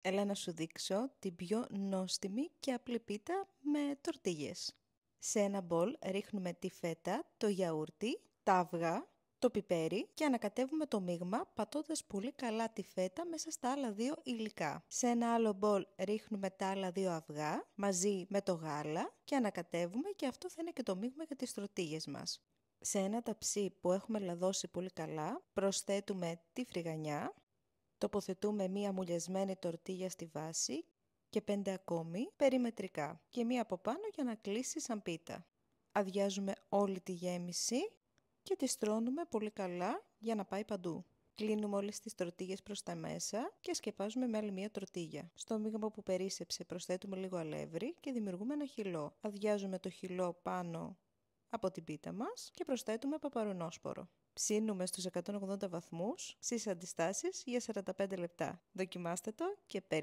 Έλα να σου δείξω την πιο νόστιμη και απλή πίτα με τορτίγες. Σε ένα μπολ ρίχνουμε τη φέτα, το γιαούρτι, τα αυγά, το πιπέρι και ανακατεύουμε το μείγμα πατώντας πολύ καλά τη φέτα μέσα στα άλλα δύο υλικά. Σε ένα άλλο μπολ ρίχνουμε τα άλλα δύο αυγά μαζί με το γάλα και ανακατεύουμε και αυτό θα είναι και το μείγμα για τις τορτίγες μας. Σε ένα ταψί που έχουμε λαδώσει πολύ καλά προσθέτουμε τη φρυγανιά. Τοποθετούμε μία μουλιασμένη τορτίγια στη βάση και 5 ακόμη περιμετρικά και μία από πάνω για να κλείσει σαν πίτα. Αδειάζουμε όλη τη γέμιση και τη στρώνουμε πολύ καλά για να πάει παντού. Κλείνουμε όλες τις τορτίγες προς τα μέσα και σκεπάζουμε με άλλη μία τορτίγια. Στο μείγμα που περίσσεψε προσθέτουμε λίγο αλεύρι και δημιουργούμε ένα χυλό. Αδειάζουμε το χυλό πάνω από την πίτα μας και προσθέτουμε παπαρουνόσπορο. Ψήνουμε στους 180 βαθμούς στις αντιστάσεις για 45 λεπτά. Δοκιμάστε το και